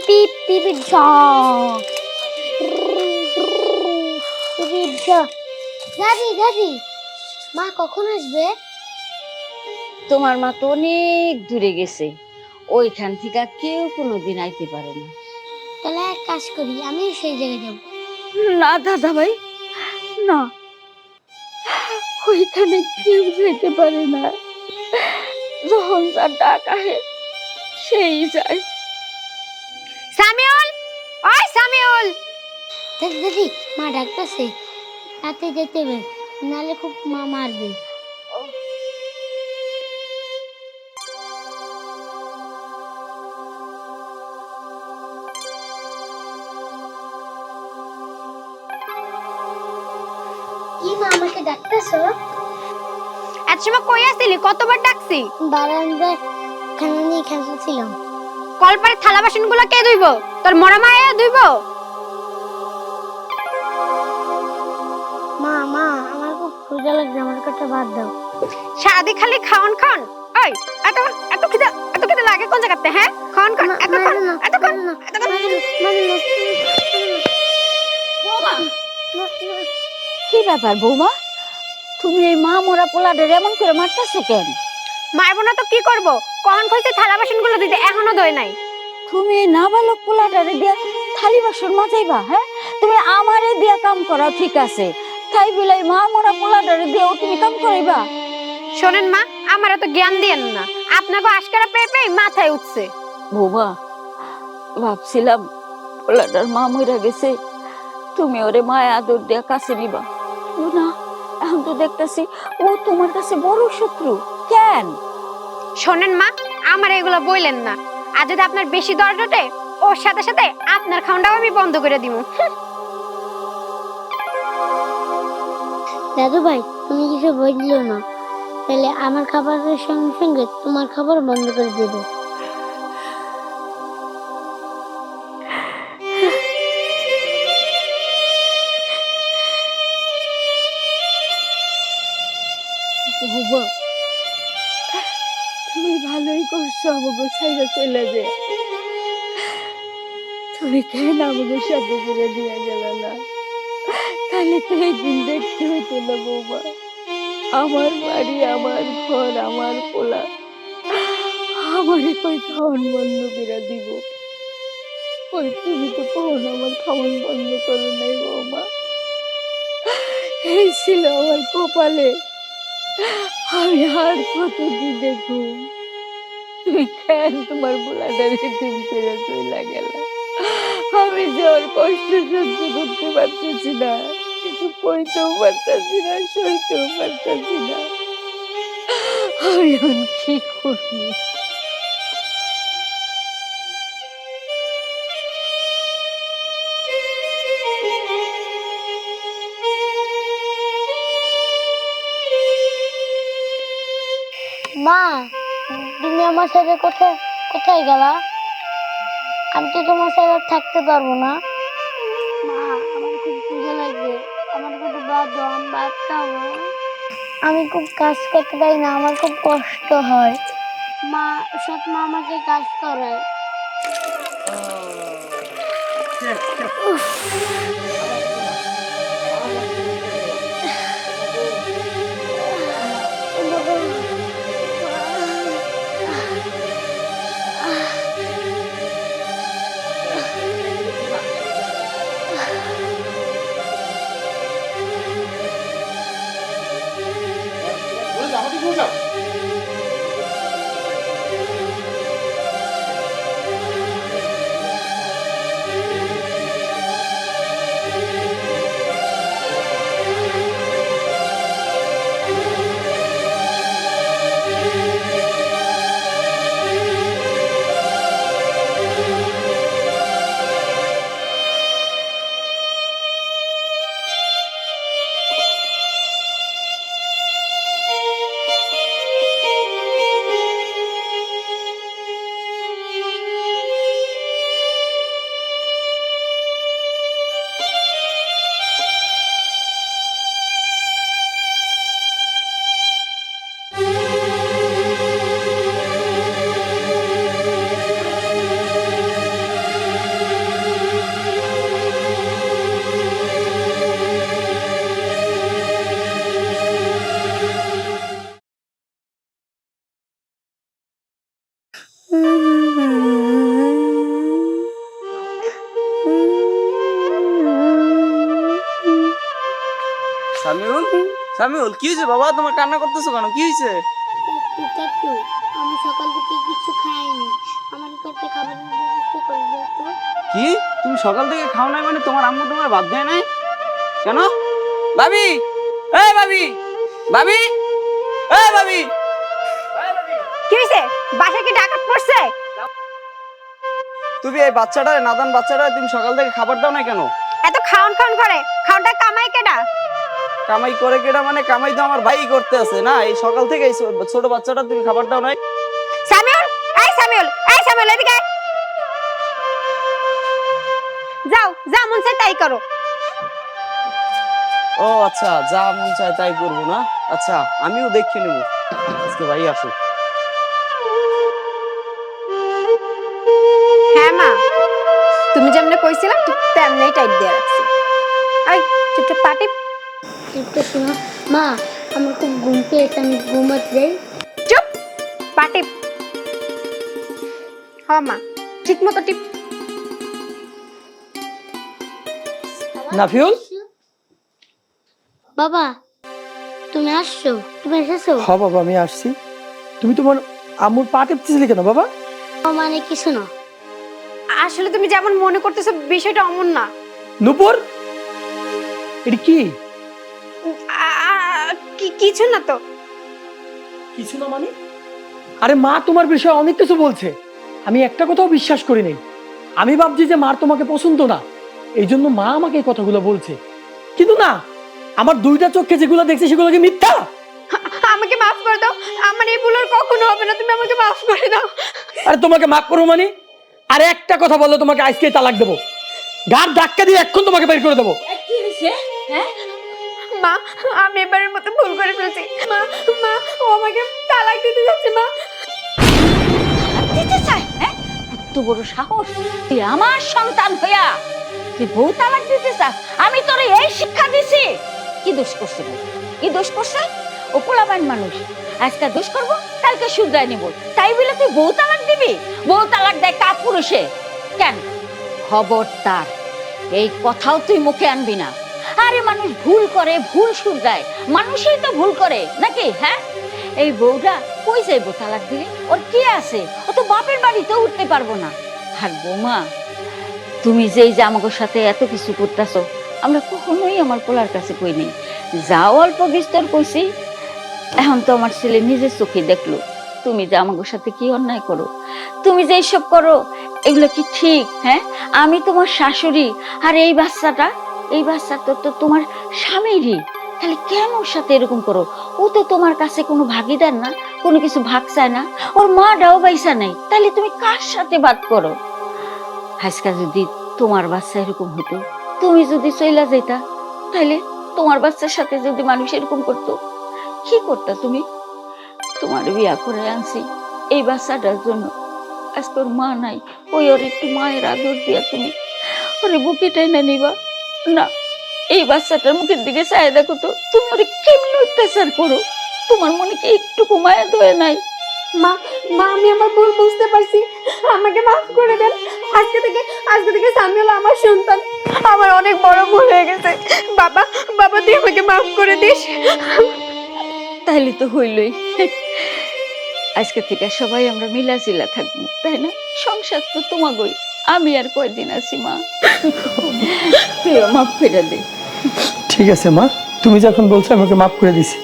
পিপ পিপির ঝ পিপির ঝ। দাদি দাদি, মা কখন আসবে? তোমার মা তো অনেক দূরে গেছে, ওইখান থেকে কেউ কোনোদিন আইতে পারে না। তাহলে এক কাজ করি, আমিও সেই জায়গায় যাব। না দাদা ভাই, না, ওইখানে কেউ যেতে পারে না। যখন যার ডাক আহে সেই যায়। সামিউল, ওই সামিউল। দাদি দাদি, মা ডাকতেছে, রাতে যেতে হবে, নাহলে খুব মা মারবে। কি মা আমাকে ডাকতেছো? এত সময় কই আসছিলি? কতবার ডাকছি? বারান্দায় খানা নিয়ে খেলতেছিলাম। কলপারে থালা বাসন গুলো কে ধুইব? তোর মরা মায়া ধুইব? মা মা, আমার খুব ক্ষুধা লাগছে, আমার কথা বাদ দাও। সারাদি খালি খাওন খান। ওই এত এত খিদে লাগে কোন জায়গাতে? হ্যাঁ, খাওন খান, এত খান, এত খান, এত খান। কি ব্যাপার বৌমা, তুমি এই মা মরা পোলাদের এমন করে মারতেছো কেন? মারবো না তো কি করব? কখন কইছি থালা বাসন গুলো দিতে, এখনো ধোয় নাই। তুমি এই নাবালক পোলাটারে দিয়া থালি বাসন মাজাইবা? হ্যাঁ, তুমি আমারে দিয়া কাম করা ঠিক আছে, তাই বলে এই মা মরা পোলাটারে দিয়েও তুমি কাম করাইবা? শোনেন মা, আমার এত জ্ঞান দিয়েন না। আপনাকে আশকারা পেয়ে পেয়ে মাথায় উঠছে। বৌমা, ভাবছিলাম পোলাটার মা মইরা গেছে, তুমি ওরে মায়া আদর দিয়া কাছে নিবা, না, এখন তো দেখতেছি ও তোমার কাছে বড় শত্রু। কেন? শোনেন মা, আমার এগুলো বইলেন না। আর যদি আপনার বেশি দরদ ওঠে, ওর সাথে সাথে আপনার খাওয়াটাও আমি বন্ধ করে দিব। দাদু ভাই, তুমি কিছু বুঝলো না, তাহলে আমার খাবারের সঙ্গে সঙ্গে তোমার খাবার বন্ধ করে দেবো। বৌমা, তুমি ভালোই করছো আমাকে ছাইরা চলে যে। তুমি কেন আমাকে সাথে করে দিয়ে গেল না? তাহলে তো একদিন দেখতে হইতো না বৌমা, আমার বাড়ি, আমার ঘর, আমার পোলা, আমারই কই খাওয়ান বন্ধ করে দিব? কই তুমি তো কখন আমার খাওয়ান বন্ধ করো নাই বৌমা। এই ছিল আমার কপালে, আমি আর কত কি দেখুন। তুমি কেন তোমার পোলাটারে দিন করে চইলা গেলা? আমি যে ওর কষ্ট সহ্য করতে পারতেছি না, কিছু কইতেও পারতেছি না, সইতেও পারতেছি না। আমি এখন কি করবো? মা, তুমি আমার সাথে কোথায় কোথায় গেলা? আমি তো তোমার সাথে আর থাকতে পারবো না। মা, আমার খুব ক্ষুধা লাগবে, আমার একটু ভাত দাও, আমি ভাত খাবো। আমি খুব কাজ করতে পারি না, আমার খুব কষ্ট হয়। মা, সৎ মা আমাকে কাজ করায়। সামিউল, সামিউল কি হয়েছে বাবা? তোমার কান্না করতেছো কেন? কি হয়েছে? চাচু, আমি সকাল থেকে কিছু খাইনি, আমার কাছে খাবারের ব্যবস্থা করে দাও তো। কি তুমি সকাল থেকে খাও নাই মানে তোমার আম্মু তোমার ভাত দেয় নাই কেন? ভাবি, এই ভাবি, ভাবি, এই ভাবি, কি হয়েছে? বাসায় কি ডাকাত পড়ছে? তুমি এই বাচ্চাটারে, নাদান বাচ্চাটারে তুমি সকাল থেকে খাবার দাও না কেন? এত খাওন খাওন করে, খাওনটা কামাই কেডা? কামাই করে কেটা মানে কামাই তো আমার ভাই করতে আছে না। এই সকাল থেকে এই ছোট বাচ্চাটা তুমি খাবার দাও নাই? সামিউল, এই সামিউল, এই সামিউল এদিকে আয়। যাও, যা মন চায় তাই করো। ও আচ্ছা, যা মন চায় তাই করবো না। আচ্ছা আমিও দেখে নেবো আজকে ভাই আসুক। হ্যাঁ মা, তুমি যেমন কইছিলাম ঠিক তেমনই টাইপ দিয়ে রাখছি। এই চুপচাপ পাটি। একটু শোনো মা, আমার খুব ঘুম পেয়েছে, আমি ঘুমাতে যাই। চুপ, পাটি। হ মা, ঠিক মতো টিপ। নাফিউল, বাবা তুমি আসছো? তুমি এসেছো? হ বাবা আমি আসছি। তুমি তোমার আম্মুর পা টিপতেছিলে কেন বাবা? মানে কিছু না। আসলে তুমি যেমন মনে করতেছো বিষয়টা অমন না। নূপুর, এটা কি? কিছু না তো। কিছু না মানে? আরে মা তোমার বিষয়ে অনেক কিছু বলছে, আমি একটা কথাও বিশ্বাস করি নাই। আমি ভাবছি যে মার তোমাকে পছন্দ না, এই জন্য মা আমাকে এই কথাগুলো বলছে। কিন্তু না, আমার দুইটা চোখে যেগুলো দেখছি সেগুলো কি মিথ্যা? আমাকে মাফ করে দাও, আমার এই ভুল আর কখনো হবে না, তুমি আমাকে মাফ করে দাও। আরে তোমাকে মাফ করবো মানে? আর একটা কথা বললে তোমাকে আজকেই তালাক দেবো, গার ধাক্কা দিয়ে এখন তোমাকে বের করে দেবো। মা, আমি এবারের মতো ভুল করে ফেলেছি। মা, মা, ও আমাকে তালাক দিতে যাচ্ছে মা। দিতে চাই? হ্যাঁ, কত বড় সাহস! তুই আমার সন্তান হইয়া তুই বউ তালাক দিতে চাস? আমি তোরে এই শিক্ষা দিছি। কি দোষ করছে বল? কি দোষ করছে? ও পোলাবান মানুষ, আজকে দোষ করবো কালকে শুধরায় নিব, তাই বলে তুই বউ তালাক দিবি? বউ তালাক দেয় কাপুরুষে। কেন? খবরদার এই কথাও তুই মুখে আনবি না। আরে মানুষ ভুল করে, ভুল শুধরায়, মানুষই তো ভুল করে নাকি? হ্যাঁ, এই বউটা কই যাইবো তালাক দিলে? ওর কি আছে? ও তো বাপের বাড়িতেও উঠতে পারবো না। আর বৌমা, তুমি যেই যে আমাদের সাথে এত কিছু করতেছো, আমরা কখনোই আমার পোলার কাছে কই নেই। যাও অল্প বিস্তর কইছি, এখন তো আমার ছেলে নিজের চোখে দেখলো তুমি যে আমাদের সাথে কি অন্যায় করো, তুমি যে এইসব করো, এগুলো কি ঠিক? হ্যাঁ, আমি তোমার শাশুড়ি, আর এই বাচ্চাটা তো তোমার স্বামীরই, তাহলে কেন ওর সাথে এরকম করো? ও তো তোমার কাছে কোনো ভাগিদার না, কোনো কিছু ভাগ চায় না, ওর মাটাও বাইসা নাই, তাহলে তুমি কার সাথে বাদ করো? আজকে যদি তোমার বাচ্চা এরকম হতো, তুমি যদি চইলা যেতা, তাহলে তোমার বাচ্চার সাথে যদি মানুষ এরকম করতো, কি করতা তুমি? তোমার বিয়া করে আনছি এই বাচ্চাটার জন্য। আজকে ওর মা নাই, ওই ওর একটু মায়ের আদর দিয়া তুমি ওরে বুকে টেনে নিবা না? এই বাচ্চাটার মুখের দিকে চায় দেখো তো, তুমি ওরে কেমন অত্যাচার করো, তোমার মনে কি একটু মায়া দয়া নাই? মা, মা, আমি আমার ভুল বুঝতে পারছি, আমাকে মাফ করে দেন। আজকে থেকে সামিউল আমার সন্তান, আমার অনেক বড় ভুল হয়ে গেছে। বাবা, বাবা তুই আমাকে মাফ করে দিস। তাহলে তো হইলই, আজকে থেকে সবাই আমরা মিলাজিলা থাকবো, তাই না? সংসার তো তোমাগই, আমি আর কয়দিন আছি মা, তুই মাফ করে দে। ঠিক আছে মা, তুমি যখন বলছো আমাকে মাফ করে দিছি।